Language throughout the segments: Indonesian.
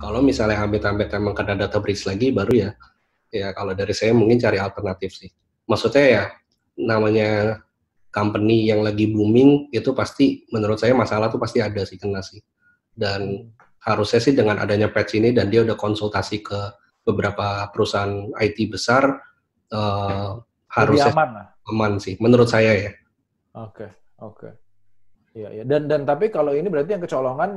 Kalau misalnya amit-amit emang kena data breach lagi, baru ya kalau dari saya mungkin cari alternatif sih. Maksudnya ya namanya company yang lagi booming itu pasti menurut saya masalah tuh pasti ada sih, kena sih. Dan harusnya sih dengan adanya patch ini dan dia udah konsultasi ke beberapa perusahaan IT besar, Lebih harusnya aman lah. aman sih menurut saya ya. Oke, oke. Iya, iya. Dan tapi kalau ini berarti yang kecolongan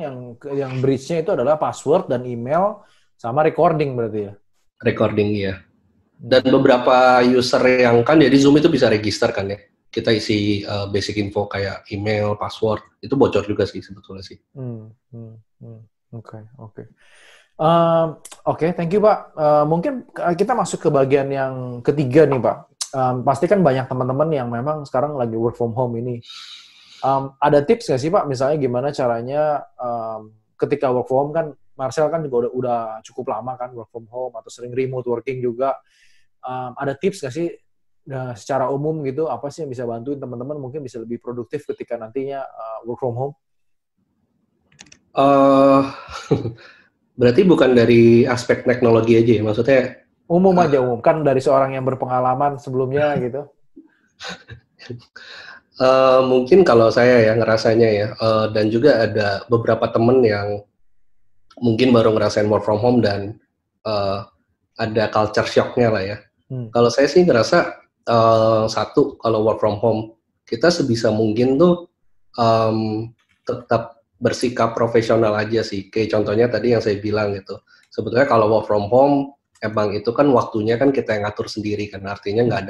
yang breach-nya itu adalah password dan email sama recording berarti ya. Recording ya. Dan Hmm. beberapa user yang kan jadi Zoom itu bisa register kan ya. Kita isi basic info kayak email, password, itu bocor juga sih sebetulnya sih. Hmm, hmm, hmm. Oke, oke. Oke, thank you Pak. Mungkin kita masuk ke bagian yang ketiga nih Pak. Pasti kan banyak teman-teman yang memang sekarang lagi work from home ini. Ada tips nggak sih Pak? Misalnya gimana caranya ketika work from home kan, Marcel kan juga udah cukup lama kan work from home atau sering remote working juga. Ada tips nggak sih secara umum gitu? Apa sih yang bisa bantuin teman-teman mungkin bisa lebih produktif ketika nantinya work from home? Uh, Berarti bukan dari aspek teknologi aja ya, maksudnya Umum aja, umum. Kan dari seorang yang berpengalaman sebelumnya gitu. mungkin kalau saya ya ngerasanya ya, dan juga ada beberapa temen yang mungkin baru ngerasain work from home dan uh, ada culture shock-nya lah ya. Hmm. Kalau saya sih ngerasa satu, kalau work from home kita sebisa mungkin tuh tetap bersikap profesional aja sih. Kayak contohnya tadi yang saya bilang gitu. Sebetulnya kalau work from home emang itu kan waktunya kan kita yang ngatur sendiri kan. Artinya nggak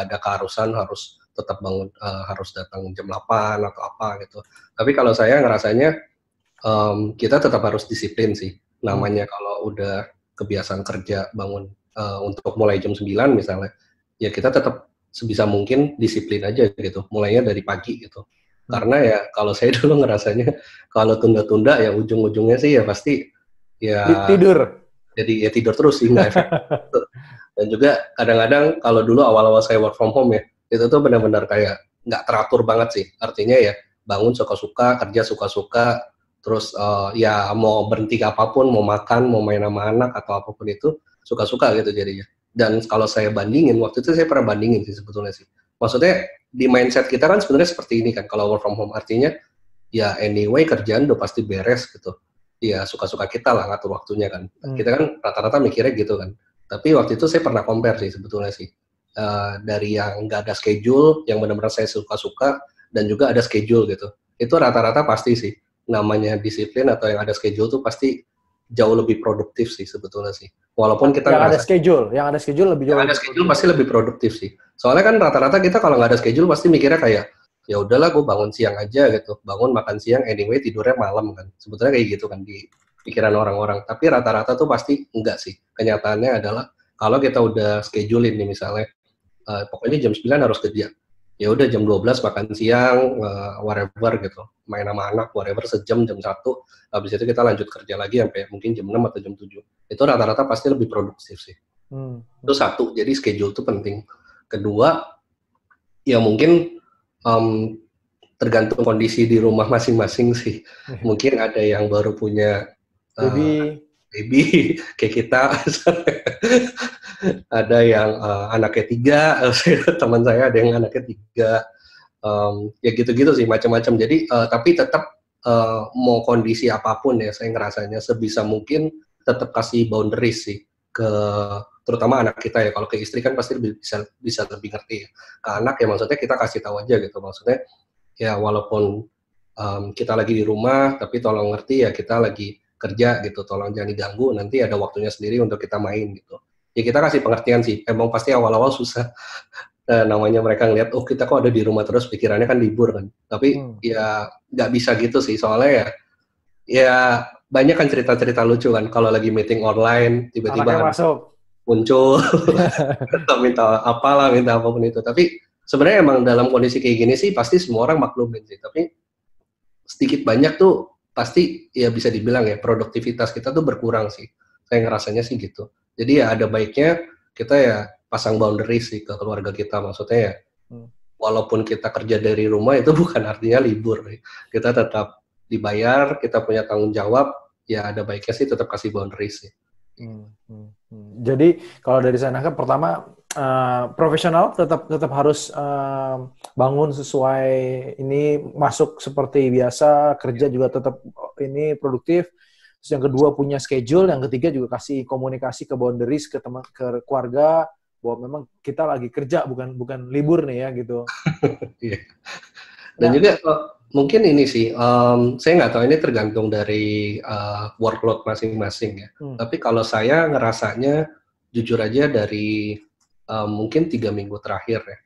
ada keharusan harus tetap bangun harus datang jam 8 atau apa gitu. Tapi kalau saya ngerasanya kita tetap harus disiplin sih. Namanya kalau udah kebiasaan kerja bangun untuk mulai jam 9 misalnya, ya kita tetap sebisa mungkin disiplin aja gitu, mulainya dari pagi gitu. Karena ya kalau saya dulu ngerasanya kalau tunda-tunda ya ujung-ujungnya sih ya pasti ya Tidur. jadi ya tidur terus sih, nggak efektif. Dan juga kadang-kadang kalau dulu awal-awal saya work from home ya, itu tuh benar-benar kayak nggak teratur banget sih. Artinya ya bangun suka-suka, kerja suka-suka, terus ya mau berhenti apapun, mau makan, mau main sama anak atau apapun itu suka-suka gitu jadinya. Dan kalau saya bandingin, waktu itu saya pernah bandingin sih sebetulnya sih. Maksudnya di mindset kita kan sebenarnya seperti ini kan, kalau work from home artinya ya anyway kerjaan udah pasti beres gitu. Ya suka-suka kita lah ngatur waktunya kan. Kita kan rata-rata mikirnya gitu kan. Tapi waktu itu saya pernah compare sih sebetulnya sih. Dari yang nggak ada schedule, yang benar-benar saya suka-suka, dan juga ada schedule gitu. Itu rata-rata pasti sih. Namanya disiplin atau yang ada schedule tuh pasti jauh lebih produktif sih sebetulnya sih. Walaupun kita ngerasa Yang ada schedule lebih yang jauh ada lebih schedule produktif. pasti lebih produktif sih. Soalnya kan rata-rata kita kalau nggak ada schedule pasti mikirnya kayak ya udahlah gue bangun siang aja gitu, bangun makan siang anyway tidurnya malam kan. Sebetulnya kayak gitu kan di pikiran orang-orang. Tapi rata-rata tuh pasti enggak sih. Kenyataannya adalah kalau kita udah schedulein nih misalnya, pokoknya jam 9 harus kerja. Ya udah jam 12 makan siang, whatever gitu. Main sama anak, whatever, sejam, jam 1. Habis itu kita lanjut kerja lagi sampai mungkin jam 6 atau jam 7. Itu rata-rata pasti lebih produktif sih. Itu satu, jadi schedule itu penting. Kedua, ya mungkin um, tergantung kondisi di rumah masing-masing sih. Mungkin ada yang baru punya uh, Jadi baby kayak kita, ada yang anaknya 3, teman saya ada yang anaknya 3, ya gitu-gitu sih macam-macam. Jadi tapi tetap mau kondisi apapun ya saya ngerasanya sebisa mungkin tetap kasih boundaries sih ke terutama anak kita ya. Kalau ke istri kan pasti bisa lebih ngerti ya. Ke anak ya maksudnya kita kasih tahu aja gitu, maksudnya ya walaupun kita lagi di rumah tapi tolong ngerti ya kita lagi kerja gitu, tolong jangan diganggu, nanti ada waktunya sendiri untuk kita main gitu. Ya kita kasih pengertian sih, emang pasti awal-awal susah. Namanya mereka ngeliat, oh kita kok ada di rumah terus, pikirannya kan libur kan. Tapi ya nggak bisa gitu sih, soalnya ya banyak kan cerita-cerita lucu kan, kalau lagi meeting online, anaknya tiba-tiba anak masuk. muncul, atau minta apalah, minta apapun itu. Tapi sebenarnya emang dalam kondisi kayak gini sih, pasti semua orang maklumin sih. Tapi sedikit banyak tuh, pasti ya bisa dibilang ya, produktivitas kita tuh berkurang sih. Saya ngerasanya sih gitu. Jadi ya ada baiknya kita ya pasang boundary sih ke keluarga kita, maksudnya ya walaupun kita kerja dari rumah itu bukan artinya libur. Kita tetap dibayar, kita punya tanggung jawab, ya ada baiknya sih tetap kasih boundaries sih. Jadi kalau dari saya nangkep, pertama profesional tetap harus bangun sesuai ini, masuk seperti biasa, kerja juga tetap ini produktif. Terus yang kedua punya schedule, yang ketiga juga kasih komunikasi ke boundaries ke teman, ke keluarga, bahwa memang kita lagi kerja, bukan libur nih ya gitu. Iya. Dan juga mungkin ini sih, saya nggak tahu ini tergantung dari workload masing-masing ya. Tapi kalau saya ngerasanya jujur aja dari mungkin 3 minggu terakhir ya,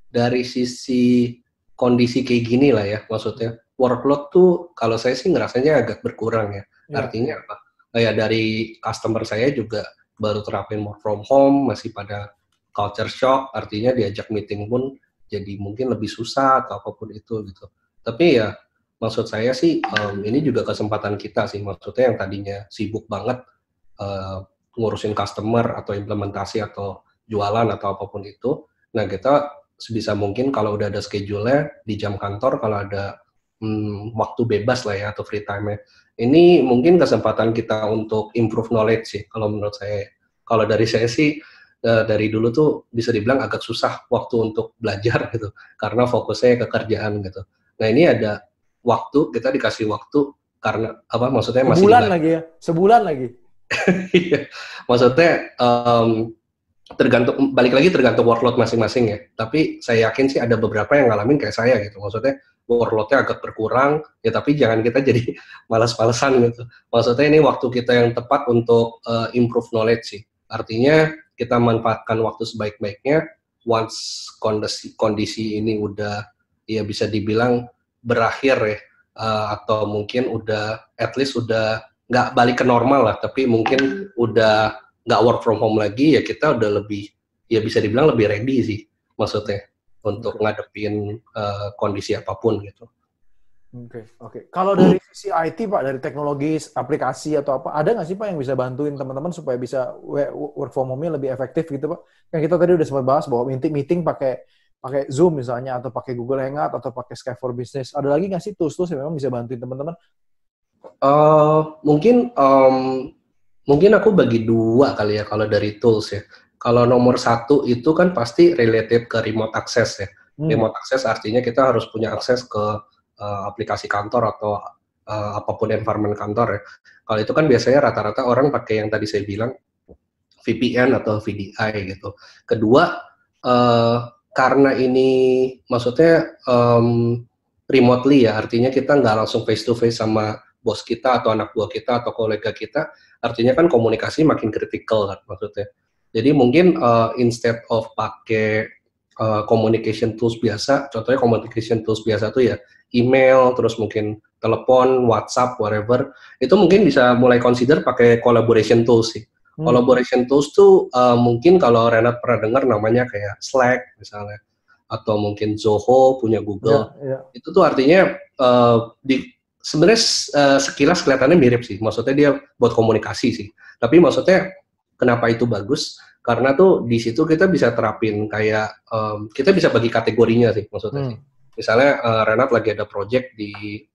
dari sisi kondisi kayak gini lah ya, maksudnya workload tuh kalau saya sih ngerasanya agak berkurang ya. Artinya apa? Kayak dari customer saya juga baru terapin work from home, masih pada culture shock, artinya diajak meeting pun jadi mungkin lebih susah atau apapun itu gitu. Tapi ya maksud saya sih ini juga kesempatan kita sih, maksudnya yang tadinya sibuk banget ngurusin customer atau implementasi atau jualan atau apapun itu, nah kita sebisa mungkin kalau udah ada schedule-nya di jam kantor, kalau ada waktu bebas lah ya atau free time-nya, ini mungkin kesempatan kita untuk improve knowledge sih kalau menurut saya. Kalau dari saya sih dari dulu tuh bisa dibilang agak susah waktu untuk belajar gitu, karena fokusnya ke kerjaan gitu. Nah ini ada waktu, kita dikasih waktu karena apa? Maksudnya masih sebulan lagi ya, sebulan lagi. Iya, maksudnya tergantung, balik lagi tergantung workload masing-masing ya. Tapi saya yakin sih ada beberapa yang ngalamin kayak saya gitu. Maksudnya workload-nya agak berkurang, ya tapi jangan kita jadi malas-malesan gitu. Maksudnya ini waktu kita yang tepat untuk improve knowledge sih. Artinya kita manfaatkan waktu sebaik-baiknya. Once kondisi ini udah ya bisa dibilang berakhir ya, atau mungkin udah at least udah nggak balik ke normal lah, tapi mungkin udah nggak work from home lagi, ya kita udah lebih, ya bisa dibilang lebih ready sih maksudnya untuk ngadepin kondisi apapun gitu. Oke. Kalau dari sisi IT Pak, dari teknologi, aplikasi atau apa, ada nggak sih Pak yang bisa bantuin teman-teman supaya bisa work from home-nya lebih efektif gitu Pak? Kan kita tadi udah sempat bahas bahwa meeting pakai Zoom misalnya, atau pakai Google Hangout, atau pakai Skype for Business. Ada lagi nggak sih tools-tools yang memang bisa bantuin teman-teman? Mungkin aku bagi dua kali ya kalau dari tools ya. Kalau nomor satu itu kan pasti related ke remote access ya. Remote access artinya kita harus punya akses ke aplikasi kantor atau apapun environment kantor ya. Kalau itu kan biasanya rata-rata orang pakai yang tadi saya bilang VPN atau VDI gitu. Kedua, karena ini maksudnya remotely ya, artinya kita nggak langsung face to face sama bos kita atau anak buah kita atau kolega kita, artinya kan komunikasi makin kritikal kan maksudnya. Jadi mungkin instead of pakai communication tools biasa, contohnya communication tools biasa tuh ya email, terus mungkin telepon, WhatsApp, whatever, itu mungkin bisa mulai consider pakai collaboration tools sih. Collaboration tools tuh mungkin kalau Renat pernah dengar namanya kayak Slack misalnya, atau mungkin Zoho punya Google. Itu tuh artinya sebenarnya sekilas kelihatannya mirip sih, maksudnya dia buat komunikasi sih. Tapi maksudnya kenapa itu bagus? Karena tuh di situ kita bisa terapin kayak kita bisa bagi kategorinya sih maksudnya sih. Misalnya Renat lagi ada project di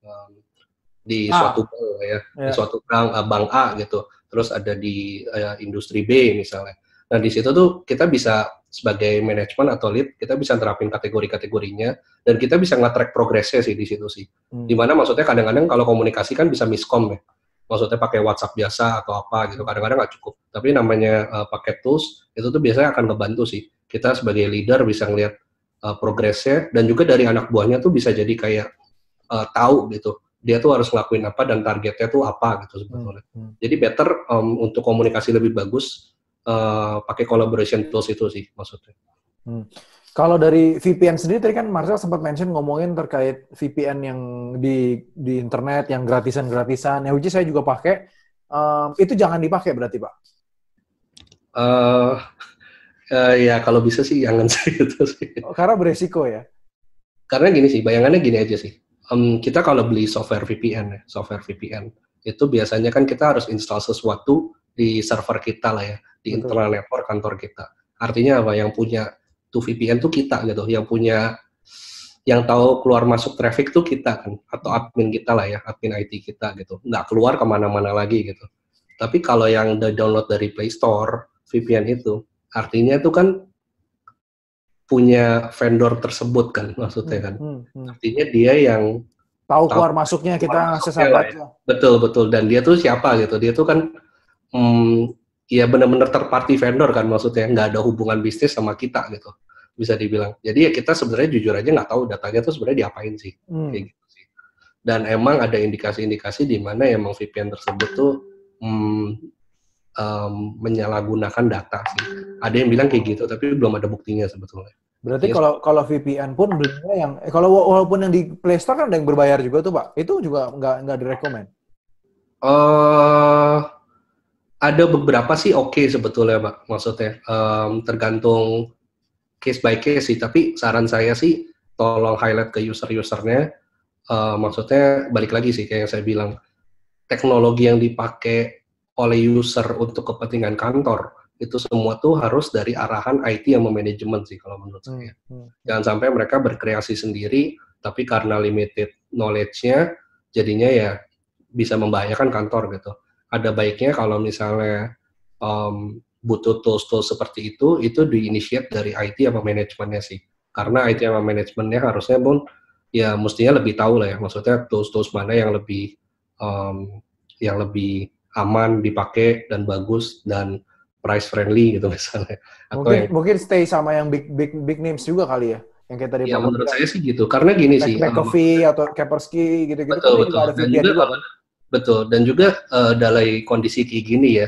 suatu bank ya, di suatu bank A gitu. Terus ada di industri B misalnya. Nah di situ tuh kita bisa sebagai manajemen atau lead, kita bisa terapin kategori-kategorinya dan kita bisa nge-track progresnya sih di situ sih. Dimana maksudnya kadang-kadang kalau komunikasi kan bisa miskom ya. Maksudnya pakai WhatsApp biasa atau apa gitu, kadang-kadang nggak cukup. Tapi namanya pakai tools, itu tuh biasanya akan ngebantu sih. Kita sebagai leader bisa ngelihat progresnya, dan juga dari anak buahnya tuh bisa jadi kayak tahu gitu, dia tuh harus ngelakuin apa dan targetnya tuh apa gitu sebetulnya. Jadi better untuk komunikasi lebih bagus pakai collaboration tools itu sih maksudnya. Kalau dari VPN sendiri tadi kan Marcel sempat mention ngomongin terkait VPN yang di internet yang gratisan-gratisan, yang which saya juga pakai. Itu jangan dipakai berarti Pak? Ya kalau bisa sih jangan sih itu sih. Karena beresiko ya? Karena gini sih, bayangannya gini aja sih. Kita kalau beli software VPN itu biasanya kan kita harus install sesuatu di server kita lah ya, di internal network kantor kita. Artinya apa? Yang punya tuh VPN tuh kita gitu, yang punya yang tahu keluar masuk traffic tuh kita kan, atau admin kita lah ya, admin IT kita gitu, nggak keluar kemana-mana lagi gitu. Tapi kalau yang download dari Play Store, VPN itu, artinya itu kan punya vendor tersebut kan, maksudnya kan. Artinya dia yang tahu tahu keluar masuknya kita akses masuknya apa lah ya. aja. Betul, dan dia tuh siapa gitu, dia tuh kan ya benar-benar third party vendor kan, maksudnya nggak ada hubungan bisnis sama kita gitu, bisa dibilang. Jadi ya kita sebenarnya jujur aja nggak tahu datanya tuh sebenarnya diapain sih, kayak gitu sih. Dan emang ada indikasi-indikasi di mana emang VPN tersebut tuh menyalahgunakan data sih. Ada yang bilang kayak gitu, tapi belum ada buktinya sebetulnya. Berarti kalau VPN pun belinya yang kalau walaupun yang di Play Store kan ada yang berbayar juga tuh Pak, itu juga nggak direkomend. Ada beberapa sih oke sebetulnya Pak, maksudnya tergantung case by case sih. Tapi saran saya sih tolong highlight ke user-usernya. Maksudnya balik lagi sih kayak yang saya bilang, teknologi yang dipakai oleh user untuk kepentingan kantor itu semua tuh harus dari arahan IT yang memanajemen sih kalau menurut saya. Jangan sampai mereka berkreasi sendiri tapi karena limited knowledge-nya jadinya ya bisa membahayakan kantor gitu. Ada baiknya kalau misalnya butuh tools-tools seperti itu di-initiate dari IT sama manajemennya sih. Karena IT sama manajemennya harusnya pun ya mestinya lebih tahu lah ya, maksudnya tools-tools mana yang lebih aman dipakai dan bagus dan price friendly gitu misalnya. Atau Mungkin stay sama yang big names juga kali ya, yang kayak tadi ya Bapak menurut bilang. saya sih gitu, karena gini sih. McAfee atau Kaspersky gitu-gitu kan Betul. juga ada VPN juga kan. Betul, dan juga dalam kondisi kayak gini ya,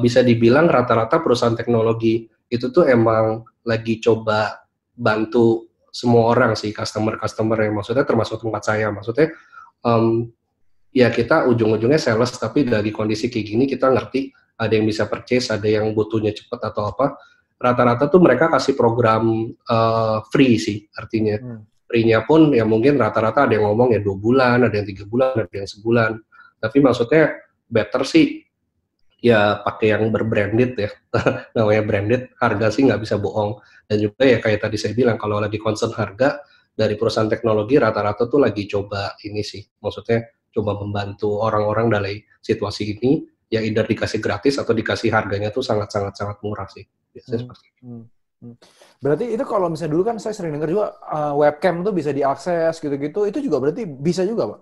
bisa dibilang rata-rata perusahaan teknologi itu tuh emang lagi coba bantu semua orang sih, customer yang maksudnya termasuk tempat saya, maksudnya ya kita ujung-ujungnya sales, tapi dari kondisi kayak gini kita ngerti ada yang bisa purchase, ada yang butuhnya cepat atau apa. Rata-rata tuh mereka kasih program free sih, artinya. Free-nya pun ya mungkin rata-rata ada yang ngomong ya 2 bulan, ada yang 3 bulan, ada yang sebulan. Tapi maksudnya better sih ya pakai yang berbranded ya. Namanya branded, harga sih nggak bisa bohong. Dan juga ya kayak tadi saya bilang, kalau lagi concern harga, dari perusahaan teknologi rata-rata tuh lagi coba ini sih, maksudnya coba membantu orang-orang dalam situasi ini, ya either dikasih gratis atau dikasih harganya tuh sangat-sangat murah sih. Biasanya seperti itu. Berarti itu kalau misalnya dulu kan saya sering dengar juga webcam tuh bisa diakses gitu-gitu, itu juga berarti bisa juga Pak?